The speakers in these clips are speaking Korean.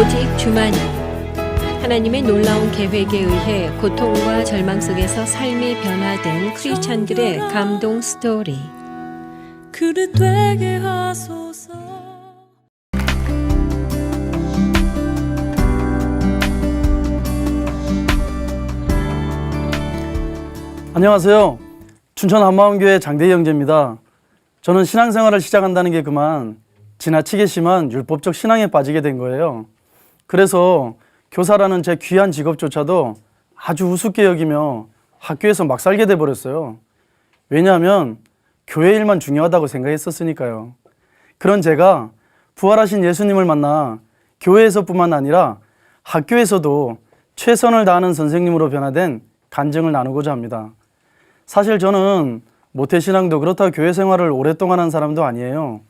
오직 주만이 하나님의 놀라운 계획에 의해 고통과 절망 속에서 삶이 변화된 크리스찬들의 감동 스토리. 그릇 되게 하소서. 안녕하세요. 춘천 한마음교회 장대희 형제입니다. 저는 신앙생활을 시작한다는 게 그만 지나치게 심한 율법적 신앙에 빠지게 된 거예요. 그래서 교사라는 제 귀한 직업조차도 아주 우습게 여기며 학교에서 막 살게 돼버렸어요. 왜냐하면 교회 일만 중요하다고 생각했었으니까요. 그런 제가 부활하신 예수님을 만나 교회에서뿐만 아니라 학교에서도 최선을 다하는 선생님으로 변화된 간증을 나누고자 합니다. 사실 저는 모태신앙도 그렇다고 교회 생활을 오랫동안 한 사람도 아니에요.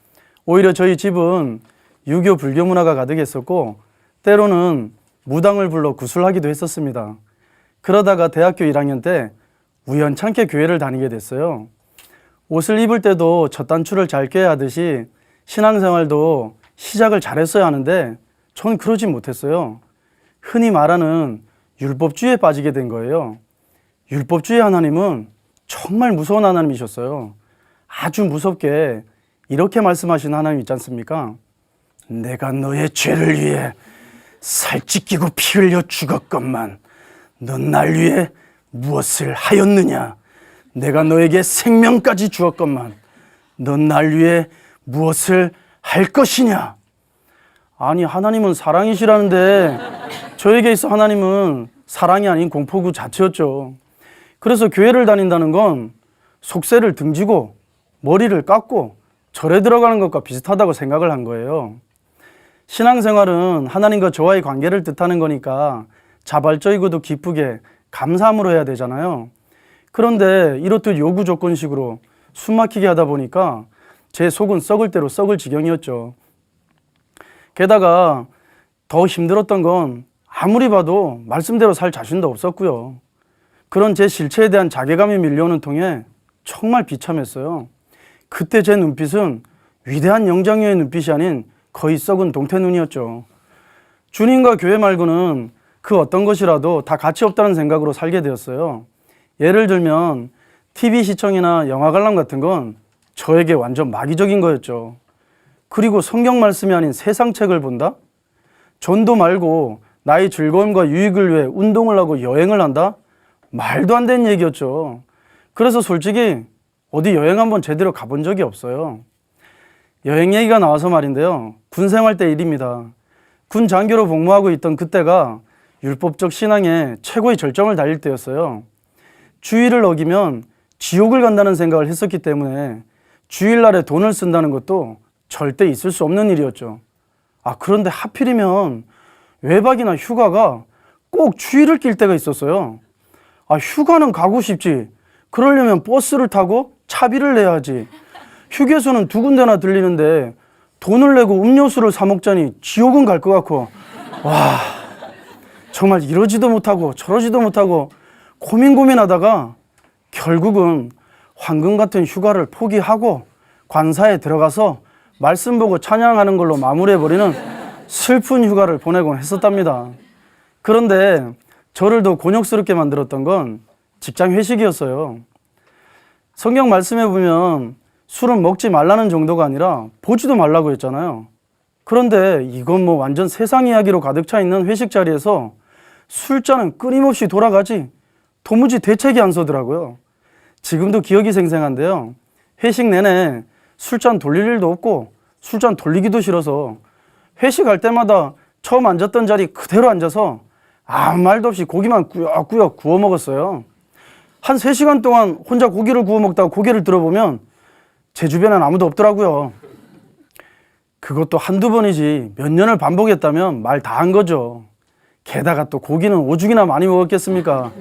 오히려 저희 집은 유교 불교 문화가 가득했었고 때로는 무당을 불러 구술하기도 했었습니다. 그러다가 대학교 1학년 때 우연찮게 교회를 다니게 됐어요. 옷을 입을 때도 첫 단추를 잘 껴야 하듯이 신앙생활도 시작을 잘했어야 하는데 전 그러지 못했어요. 흔히 말하는 율법주의에 빠지게 된 거예요. 율법주의 하나님은 정말 무서운 하나님이셨어요. 아주 무섭게 이렇게 말씀하신 하나님 있지 않습니까? 내가 너의 죄를 위해 살 찢기고 피 흘려 죽었건만 넌 날 위해 무엇을 하였느냐? 내가 너에게 생명까지 주었건만 넌 날 위해 무엇을 할 것이냐? 아니, 하나님은 사랑이시라는데 저에게 있어 하나님은 사랑이 아닌 공포구 자체였죠. 그래서 교회를 다닌다는 건 속세를 등지고 머리를 깎고 절에 들어가는 것과 비슷하다고 생각을 한 거예요. 신앙생활은 하나님과 저와의 관계를 뜻하는 거니까 자발적이고도 기쁘게 감사함으로 해야 되잖아요. 그런데 이렇듯 요구 조건식으로 숨막히게 하다 보니까 제 속은 썩을 대로 썩을 지경이었죠. 게다가 더 힘들었던 건 아무리 봐도 말씀대로 살 자신도 없었고요. 그런 제 실체에 대한 자괴감이 밀려오는 통에 정말 비참했어요. 그때 제 눈빛은 위대한 영장류의 눈빛이 아닌 거의 썩은 동태눈이었죠. 주님과 교회 말고는 그 어떤 것이라도 다 가치 없다는 생각으로 살게 되었어요. 예를 들면 TV 시청이나 영화 관람 같은 건 저에게 완전 마귀적인 거였죠. 그리고 성경 말씀이 아닌 세상 책을 본다? 전도 말고 나의 즐거움과 유익을 위해 운동을 하고 여행을 한다? 말도 안 되는 얘기였죠. 그래서 솔직히 어디 여행 한번 제대로 가본 적이 없어요. 여행 얘기가 나와서 말인데요. 군 생활 때 일입니다. 군 장교로 복무하고 있던 그때가 율법적 신앙의 최고의 절정을 달릴 때였어요. 주일을 어기면 지옥을 간다는 생각을 했었기 때문에 주일날에 돈을 쓴다는 것도 절대 있을 수 없는 일이었죠. 그런데 하필이면 외박이나 휴가가 꼭 주일을 낄 때가 있었어요. 휴가는 가고 싶지. 그러려면 버스를 타고 차비를 내야지. 휴게소는 두 군데나 들리는데 돈을 내고 음료수를 사 먹자니 지옥은 갈 것 같고, 와, 정말 이러지도 못하고 저러지도 못하고 고민하다가 결국은 황금 같은 휴가를 포기하고 관사에 들어가서 말씀 보고 찬양하는 걸로 마무리해버리는 슬픈 휴가를 보내곤 했었답니다. 그런데 저를 더 곤욕스럽게 만들었던 건 직장 회식이었어요. 성경 말씀에 보면 술은 먹지 말라는 정도가 아니라 보지도 말라고 했잖아요. 그런데 이건 뭐 완전 세상 이야기로 가득 차 있는 회식 자리에서 술잔은 끊임없이 돌아가지 도무지 대책이 안 서더라고요. 지금도 기억이 생생한데요. 회식 내내 술잔 돌릴 일도 없고 술잔 돌리기도 싫어서 회식할 때마다 처음 앉았던 자리 그대로 앉아서 아무 말도 없이 고기만 꾸역꾸역 구워 먹었어요. 한 3시간 동안 혼자 고기를 구워 먹다가 고개를 들어보면 제 주변엔 아무도 없더라고요. 그것도 한두 번이지 몇 년을 반복했다면 말 다 한 거죠. 게다가 또 고기는 오죽이나 많이 먹었겠습니까?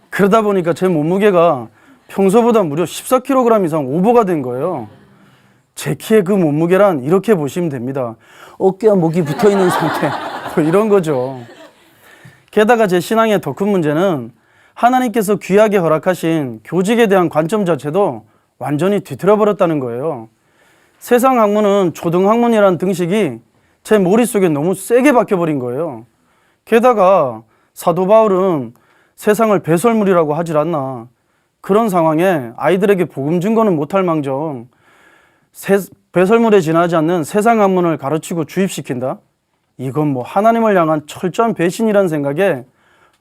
그러다 보니까 제 몸무게가 평소보다 무려 14kg 이상 오버가 된 거예요. 제 키의 그 몸무게란 이렇게 보시면 됩니다. 어깨와 목이 붙어있는 상태, 뭐 이런 거죠. 게다가 제 신앙의 더 큰 문제는 하나님께서 귀하게 허락하신 교직에 대한 관점 자체도 완전히 뒤틀어버렸다는 거예요. 세상 학문은 초등학문이라는 등식이 제 머릿속에 너무 세게 박혀버린 거예요. 게다가 사도 바울은 세상을 배설물이라고 하질 않나. 그런 상황에 아이들에게 복음 증거는 못할 망정 배설물에 지나지 않는 세상 학문을 가르치고 주입시킨다? 이건 뭐 하나님을 향한 철저한 배신이라는 생각에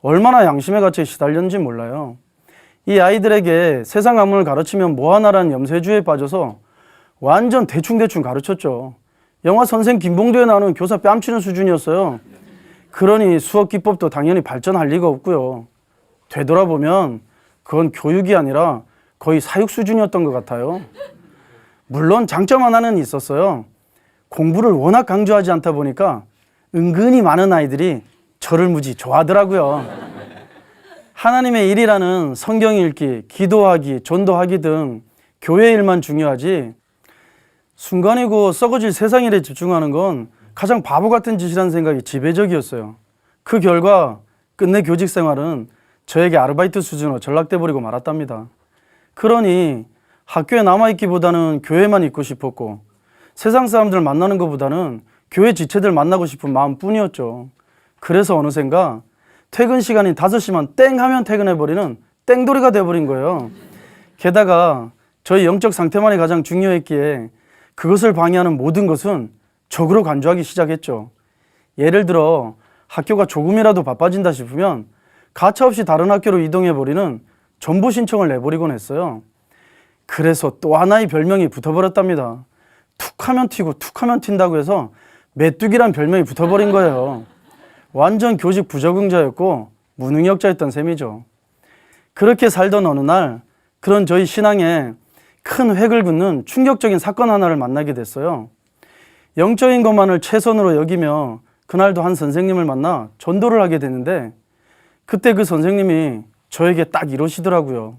얼마나 양심의 가치에 시달렸는지 몰라요. 이 아이들에게 세상 학문을 가르치면 뭐하나라는 염세주의에 빠져서 완전 대충대충 가르쳤죠. 영화 선생 김봉도에 나오는 교사 뺨치는 수준이었어요. 그러니 수업 기법도 당연히 발전할 리가 없고요. 되돌아보면 그건 교육이 아니라 거의 사육 수준이었던 것 같아요. 물론 장점 하나는 있었어요. 공부를 워낙 강조하지 않다 보니까 은근히 많은 아이들이 저를 무지 좋아하더라고요. 하나님의 일이라는 성경 읽기, 기도하기, 전도하기 등 교회 일만 중요하지 순간이고 썩어질 세상 일에 집중하는 건 가장 바보 같은 짓이라는 생각이 지배적이었어요. 그 결과 끝내 교직 생활은 저에게 아르바이트 수준으로 전락돼 버리고 말았답니다. 그러니 학교에 남아있기보다는 교회만 있고 싶었고 세상 사람들 만나는 것보다는 교회 지체들 만나고 싶은 마음뿐이었죠. 그래서 어느샌가 퇴근 시간인 5시만 땡 하면 퇴근해버리는 땡돌이가 돼버린 거예요. 게다가 저희 영적 상태만이 가장 중요했기에 그것을 방해하는 모든 것은 적으로 간주하기 시작했죠. 예를 들어 학교가 조금이라도 바빠진다 싶으면 가차없이 다른 학교로 이동해버리는 전보 신청을 내버리곤 했어요. 그래서 또 하나의 별명이 붙어버렸답니다. 툭하면 튀고 툭하면 튄다고 해서 메뚜기란 별명이 붙어버린 거예요. 완전 교직 부적응자였고 무능력자였던 셈이죠. 그렇게 살던 어느 날 그런 저희 신앙에 큰 획을 긋는 충격적인 사건 하나를 만나게 됐어요. 영적인 것만을 최선으로 여기며 그날도 한 선생님을 만나 전도를 하게 됐는데 그때 그 선생님이 저에게 딱 이러시더라고요.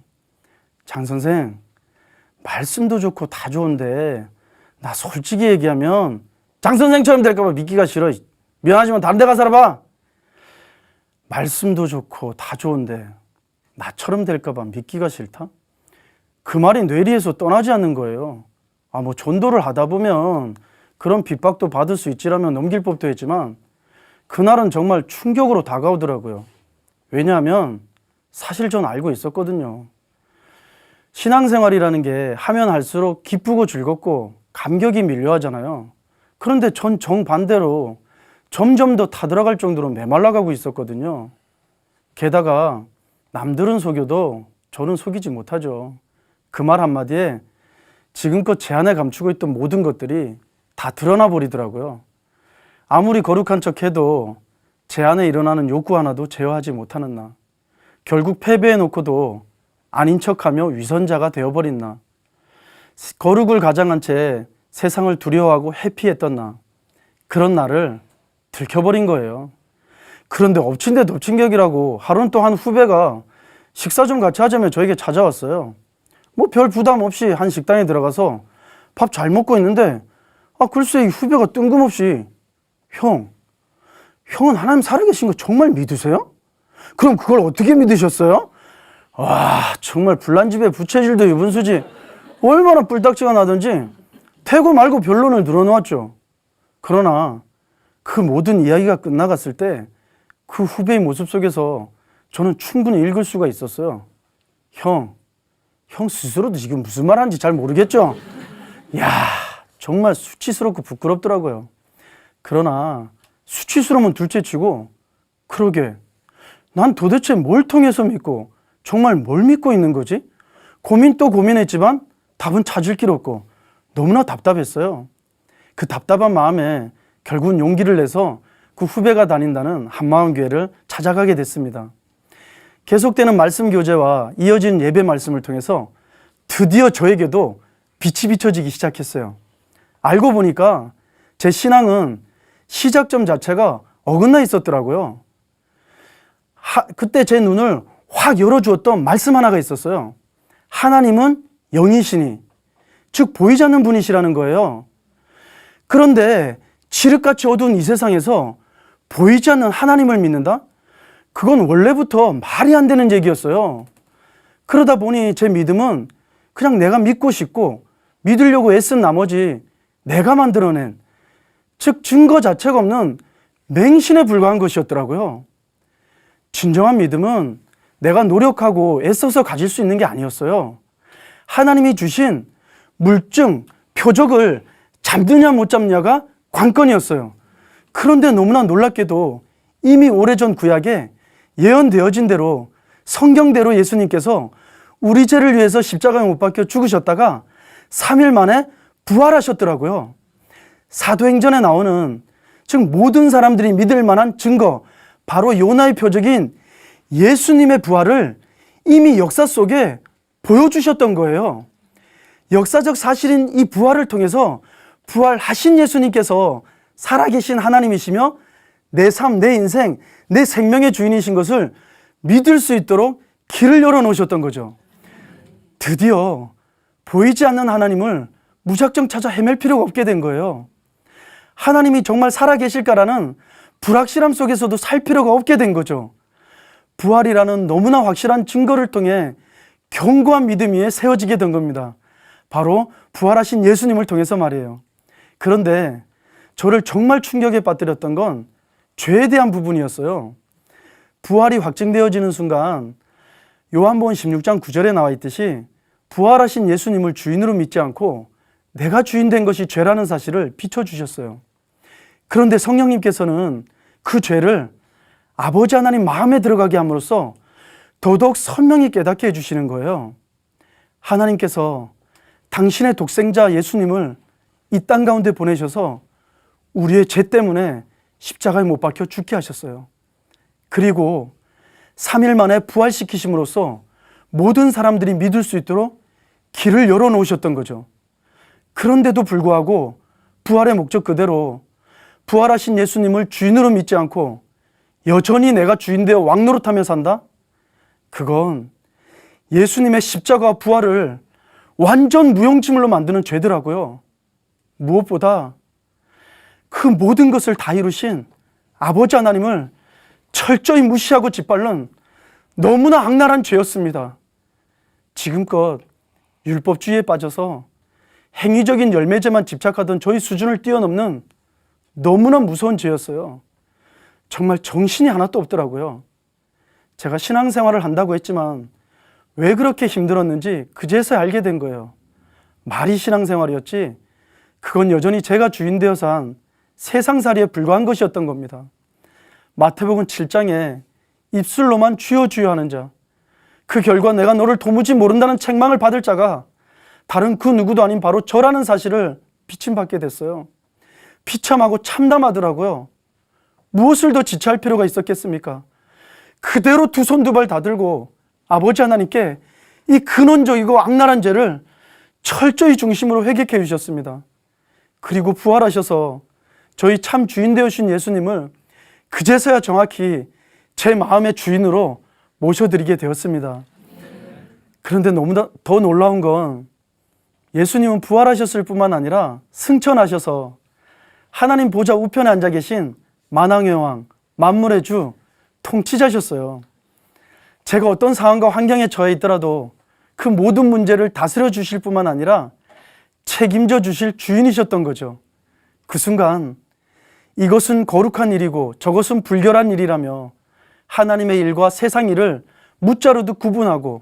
장 선생, 말씀도 좋고 다 좋은데 나 솔직히 얘기하면 장 선생처럼 될까봐 믿기가 싫어. 미안하지만 다른 데 가서 살아봐. 말씀도 좋고 다 좋은데 나처럼 될까봐 믿기가 싫다? 그 말이 뇌리에서 떠나지 않는 거예요. 뭐 전도를 하다 보면 그런 핍박도 받을 수 있지라면 넘길 법도 했지만 그날은 정말 충격으로 다가오더라고요. 왜냐하면 사실 전 알고 있었거든요. 신앙생활이라는 게 하면 할수록 기쁘고 즐겁고 감격이 밀려하잖아요. 그런데 전 정반대로 점점 더 타들어갈 정도로 메말라가고 있었거든요. 게다가 남들은 속여도 저는 속이지 못하죠. 그 말 한마디에 지금껏 제 안에 감추고 있던 모든 것들이 다 드러나 버리더라고요. 아무리 거룩한 척해도 제 안에 일어나는 욕구 하나도 제어하지 못하는 나. 결국 패배해놓고도 아닌 척하며 위선자가 되어버린 나. 거룩을 가장한 채 세상을 두려워하고 회피했던 나. 그런 나를 들켜버린 거예요. 그런데 엎친 데 덮친 격이라고 하루는 또 한 후배가 식사 좀 같이 하자며 저에게 찾아왔어요. 별 부담 없이 한 식당에 들어가서 밥 잘 먹고 있는데 글쎄 이 후배가 뜬금없이 형은 하나님 살아계신 거 정말 믿으세요? 그럼 그걸 어떻게 믿으셨어요? 와, 정말 불난집에 부채질도 유분수지 얼마나 뿔딱지가 나든지 태고 말고 변론을 늘어놓았죠. 그러나 그 모든 이야기가 끝나갔을 때 그 후배의 모습 속에서 저는 충분히 읽을 수가 있었어요. 형 스스로도 지금 무슨 말하는지 잘 모르겠죠? 이야, 정말 수치스럽고 부끄럽더라고요. 그러나 수치스러우면 둘째치고 그러게 난 도대체 뭘 통해서 믿고 정말 뭘 믿고 있는 거지? 고민 또 고민했지만 답은 찾을 길 없고 너무나 답답했어요. 그 답답한 마음에 결국은 용기를 내서 그 후배가 다닌다는 한마음교회를 찾아가게 됐습니다. 계속되는 말씀 교제와 이어진 예배 말씀을 통해서 드디어 저에게도 빛이 비춰지기 시작했어요. 알고 보니까 제 신앙은 시작점 자체가 어긋나 있었더라고요. 그때 제 눈을 확 열어주었던 말씀 하나가 있었어요. 하나님은 영이시니, 즉 보이지 않는 분이시라는 거예요. 그런데 칠흑같이 어두운 이 세상에서 보이지 않는 하나님을 믿는다? 그건 원래부터 말이 안 되는 얘기였어요. 그러다 보니 제 믿음은 그냥 내가 믿고 싶고 믿으려고 애쓴 나머지 내가 만들어낸 즉 증거 자체가 없는 맹신에 불과한 것이었더라고요. 진정한 믿음은 내가 노력하고 애써서 가질 수 있는 게 아니었어요. 하나님이 주신 물증, 표적을 잡느냐 못 잡느냐가 관건이었어요. 그런데 너무나 놀랍게도 이미 오래전 구약에 예언되어진 대로 성경대로 예수님께서 우리 죄를 위해서 십자가에 못 박혀 죽으셨다가 3일 만에 부활하셨더라고요. 사도행전에 나오는, 즉 모든 사람들이 믿을 만한 증거, 바로 요나의 표적인 예수님의 부활을 이미 역사 속에 보여주셨던 거예요. 역사적 사실인 이 부활을 통해서 부활하신 예수님께서 살아계신 하나님이시며 내 삶, 내 인생, 내 생명의 주인이신 것을 믿을 수 있도록 길을 열어놓으셨던 거죠. 드디어 보이지 않는 하나님을 무작정 찾아 헤맬 필요가 없게 된 거예요. 하나님이 정말 살아계실까라는 불확실함 속에서도 살 필요가 없게 된 거죠. 부활이라는 너무나 확실한 증거를 통해 견고한 믿음 위에 세워지게 된 겁니다. 바로 부활하신 예수님을 통해서 말이에요. 그런데 저를 정말 충격에 빠뜨렸던 건 죄에 대한 부분이었어요. 부활이 확증되어지는 순간 요한복음 16장 9절에 나와 있듯이 부활하신 예수님을 주인으로 믿지 않고 내가 주인 된 것이 죄라는 사실을 비춰주셨어요. 그런데 성령님께서는 그 죄를 아버지 하나님 마음에 들어가게 함으로써 더더욱 선명히 깨닫게 해주시는 거예요. 하나님께서 당신의 독생자 예수님을 이 땅 가운데 보내셔서 우리의 죄 때문에 십자가에 못 박혀 죽게 하셨어요. 그리고 3일 만에 부활시키심으로써 모든 사람들이 믿을 수 있도록 길을 열어놓으셨던 거죠. 그런데도 불구하고 부활의 목적 그대로 부활하신 예수님을 주인으로 믿지 않고 여전히 내가 주인 되어 왕노릇하며 산다? 그건 예수님의 십자가와 부활을 완전 무용지물로 만드는 죄더라고요. 무엇보다 그 모든 것을 다 이루신 아버지 하나님을 철저히 무시하고 짓밟는 너무나 악랄한 죄였습니다. 지금껏 율법주의에 빠져서 행위적인 열매제만 집착하던 저희 수준을 뛰어넘는 너무나 무서운 죄였어요. 정말 정신이 하나도 없더라고요. 제가 신앙생활을 한다고 했지만 왜 그렇게 힘들었는지 그제서야 알게 된 거예요. 말이 신앙생활이었지 그건 여전히 제가 주인 되어서 한 세상살이에 불과한 것이었던 겁니다. 마태복음 7장에 입술로만 주여 주여 하는 자, 그 결과 내가 너를 도무지 모른다는 책망을 받을 자가 다른 그 누구도 아닌 바로 저라는 사실을 비침받게 됐어요. 비참하고 참담하더라고요. 무엇을 더 지체할 필요가 있었겠습니까? 그대로 두 손 두 발 다 들고 아버지 하나님께 이 근원적이고 악랄한 죄를 철저히 중심으로 회개해 주셨습니다. 그리고 부활하셔서 저희 참 주인 되어주신 예수님을 그제서야 정확히 제 마음의 주인으로 모셔드리게 되었습니다. 그런데 너무나 더 놀라운 건 예수님은 부활하셨을 뿐만 아니라 승천하셔서 하나님 보좌 우편에 앉아 계신 만왕의 왕, 만물의 주, 통치자셨어요. 제가 어떤 상황과 환경에 처해 있더라도 그 모든 문제를 다스려 주실 뿐만 아니라 책임져 주실 주인이셨던 거죠. 그 순간 이것은 거룩한 일이고 저것은 불결한 일이라며 하나님의 일과 세상 일을 무자르도 구분하고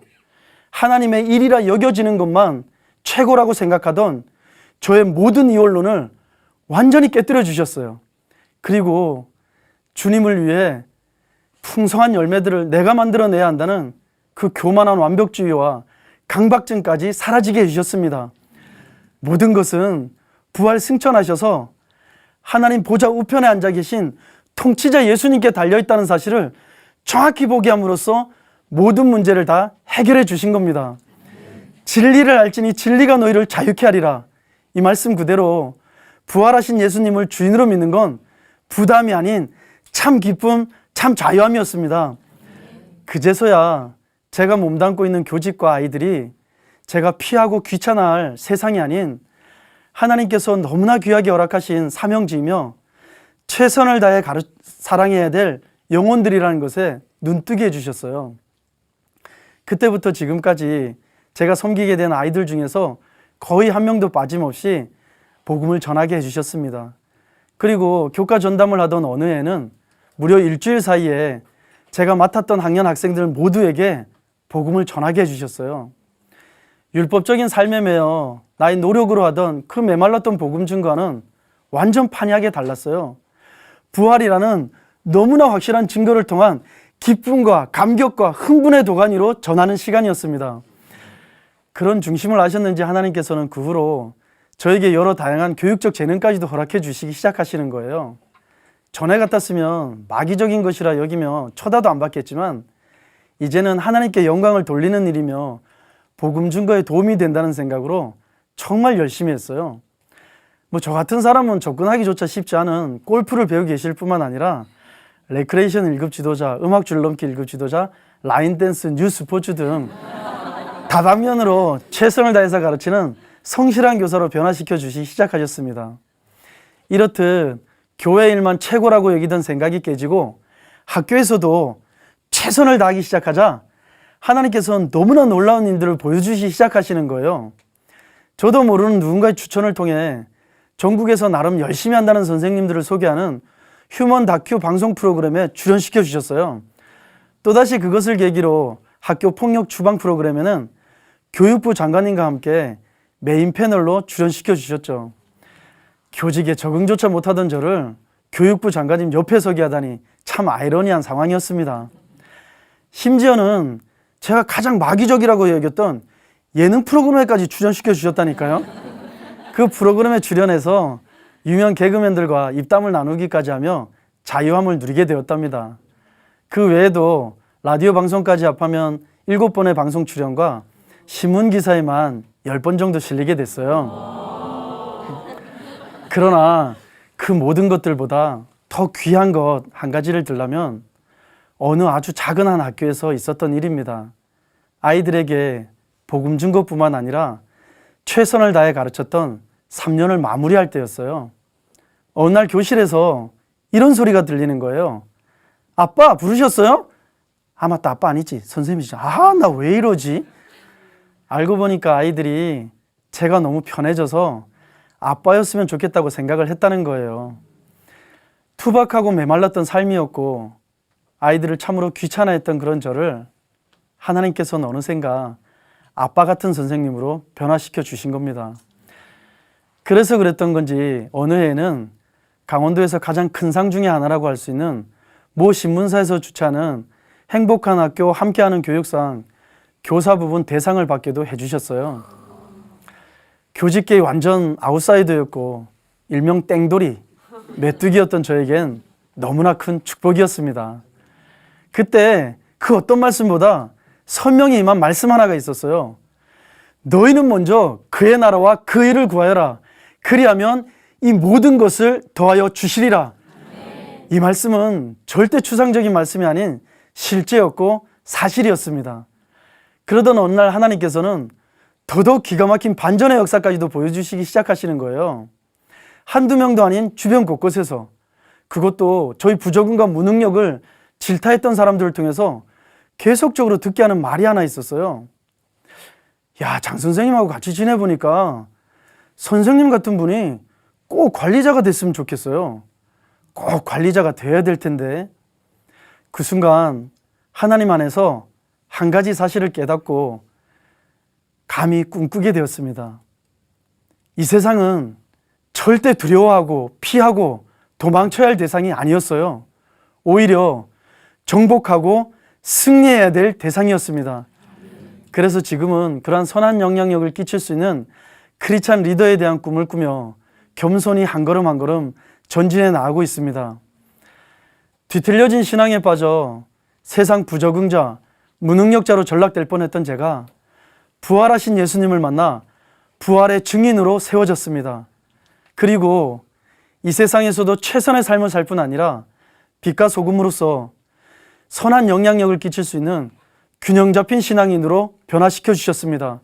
하나님의 일이라 여겨지는 것만 최고라고 생각하던 저의 모든 이원론을 완전히 깨뜨려 주셨어요. 그리고 주님을 위해 풍성한 열매들을 내가 만들어내야 한다는 그 교만한 완벽주의와 강박증까지 사라지게 해주셨습니다. 모든 것은 부활 승천하셔서 하나님 보좌 우편에 앉아 계신 통치자 예수님께 달려있다는 사실을 정확히 보게 함으로써 모든 문제를 다 해결해 주신 겁니다. 진리를 알지니 진리가 너희를 자유케 하리라. 이 말씀 그대로 부활하신 예수님을 주인으로 믿는 건 부담이 아닌 참 기쁨, 참 자유함이었습니다. 그제서야 제가 몸담고 있는 교직과 아이들이 제가 피하고 귀찮아할 세상이 아닌 하나님께서 너무나 귀하게 허락하신 사명지이며 최선을 다해 사랑해야 될 영혼들이라는 것에 눈뜨게 해주셨어요. 그때부터 지금까지 제가 섬기게 된 아이들 중에서 거의 한 명도 빠짐없이 복음을 전하게 해주셨습니다. 그리고 교과 전담을 하던 어느 해는 무려 일주일 사이에 제가 맡았던 학년 학생들 모두에게 복음을 전하게 해주셨어요. 율법적인 삶에 매여 나의 노력으로 하던 그 메말랐던 복음 증거와는 완전 판이하게 달랐어요. 부활이라는 너무나 확실한 증거를 통한 기쁨과 감격과 흥분의 도가니로 전하는 시간이었습니다. 그런 중심을 아셨는지 하나님께서는 그 후로 저에게 여러 다양한 교육적 재능까지도 허락해 주시기 시작하시는 거예요. 전에 같았으면 마귀적인 것이라 여기며 쳐다도 안 받겠지만 이제는 하나님께 영광을 돌리는 일이며 복음 증거에 도움이 된다는 생각으로 정말 열심히 했어요. 저 같은 사람은 접근하기조차 쉽지 않은 골프를 배우고 계실 뿐만 아니라 레크레이션 1급 지도자, 음악 줄넘기 1급 지도자, 라인 댄스, 뉴 스포츠 등 다방면으로 최선을 다해서 가르치는 성실한 교사로 변화시켜 주시기 시작하셨습니다. 이렇듯 교회 일만 최고라고 여기던 생각이 깨지고 학교에서도 최선을 다하기 시작하자 하나님께서는 너무나 놀라운 일들을 보여주시기 시작하시는 거예요. 저도 모르는 누군가의 추천을 통해 전국에서 나름 열심히 한다는 선생님들을 소개하는 휴먼 다큐 방송 프로그램에 출연시켜 주셨어요. 또다시 그것을 계기로 학교 폭력 추방 프로그램에는 교육부 장관님과 함께 메인 패널로 출연시켜 주셨죠. 교직에 적응조차 못하던 저를 교육부 장관님 옆에 서게 하다니 참 아이러니한 상황이었습니다. 심지어는 제가 가장 마귀적이라고 여겼던 예능 프로그램에까지 출연시켜 주셨다니까요. 그 프로그램에 출연해서 유명 개그맨들과 입담을 나누기까지 하며 자유함을 누리게 되었답니다. 그 외에도 라디오 방송까지 합하면 7번의 방송 출연과 신문 기사에만 10번 정도 실리게 됐어요. 그러나 그 모든 것들보다 더 귀한 것 한 가지를 들라면 어느 아주 작은 한 학교에서 있었던 일입니다. 아이들에게 복음 준 것뿐만 아니라 최선을 다해 가르쳤던 3년을 마무리할 때였어요. 어느 날 교실에서 이런 소리가 들리는 거예요. 아빠 부르셨어요? 아 맞다, 아빠 아니지, 선생님이죠. 아 나 왜 이러지? 알고 보니까 아이들이 제가 너무 편해져서 아빠였으면 좋겠다고 생각을 했다는 거예요. 투박하고 메말랐던 삶이었고 아이들을 참으로 귀찮아했던 그런 저를 하나님께서는 어느샌가 아빠 같은 선생님으로 변화시켜 주신 겁니다. 그래서 그랬던 건지 어느 해에는 강원도에서 가장 큰 상 중에 하나라고 할 수 있는 모 신문사에서 주최하는 행복한 학교 함께하는 교육상 교사 부분 대상을 받기도 해주셨어요. 교직계의 완전 아웃사이더였고 일명 땡돌이, 메뚜기였던 저에겐 너무나 큰 축복이었습니다. 그때 그 어떤 말씀보다 선명히 임한 말씀 하나가 있었어요. 너희는 먼저 그의 나라와 그 일을 구하여라. 그리하면 이 모든 것을 더하여 주시리라. 이 말씀은 절대 추상적인 말씀이 아닌 실제였고 사실이었습니다. 그러던 어느 날 하나님께서는 더더욱 기가 막힌 반전의 역사까지도 보여주시기 시작하시는 거예요. 한두 명도 아닌 주변 곳곳에서, 그것도 저희 부적응과 무능력을 질타했던 사람들을 통해서 계속적으로 듣게 하는 말이 하나 있었어요. 야, 장 선생님하고 같이 지내보니까 선생님 같은 분이 꼭 관리자가 됐으면 좋겠어요. 꼭 관리자가 돼야 될 텐데. 그 순간 하나님 안에서 한 가지 사실을 깨닫고 감히 꿈꾸게 되었습니다. 이 세상은 절대 두려워하고 피하고 도망쳐야 할 대상이 아니었어요. 오히려 정복하고 승리해야 될 대상이었습니다. 그래서 지금은 그러한 선한 영향력을 끼칠 수 있는 크리스찬 리더에 대한 꿈을 꾸며 겸손히 한 걸음 한 걸음 전진해 나가고 있습니다. 뒤틀려진 신앙에 빠져 세상 부적응자, 무능력자로 전락될 뻔했던 제가 부활하신 예수님을 만나 부활의 증인으로 세워졌습니다. 그리고 이 세상에서도 최선의 삶을 살 뿐 아니라 빛과 소금으로서 선한 영향력을 끼칠 수 있는 균형 잡힌 신앙인으로 변화시켜 주셨습니다.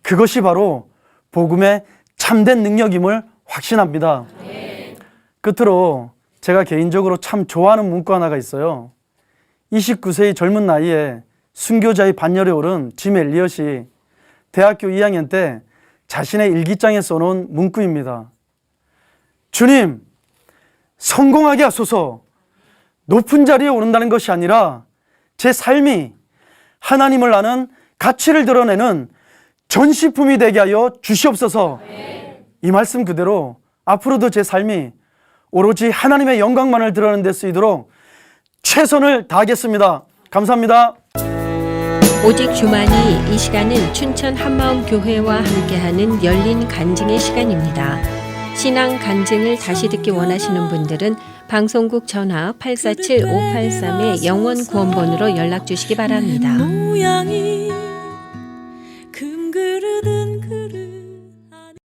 그것이 바로 복음의 참된 능력임을 확신합니다. 끝으로 제가 개인적으로 참 좋아하는 문구 하나가 있어요. 29세의 젊은 나이에 순교자의 반열에 오른 짐 엘리엇이 대학교 2학년 때 자신의 일기장에 써놓은 문구입니다. 주님, 성공하게 하소서. 높은 자리에 오른다는 것이 아니라 제 삶이 하나님을 아는 가치를 드러내는 전시품이 되게 하여 주시옵소서. 이 말씀 그대로 앞으로도 제 삶이 오로지 하나님의 영광만을 드러내는 데 쓰이도록 최선을 다하겠습니다. 감사합니다. 오직 주만이 이 시간은 춘천 한마음교회와 함께하는 열린 간증의 시간입니다. 신앙 간증을 다시 듣기 원하시는 분들은 방송국 전화 847-583의 영원 구원번호로 연락 주시기 바랍니다. 모양이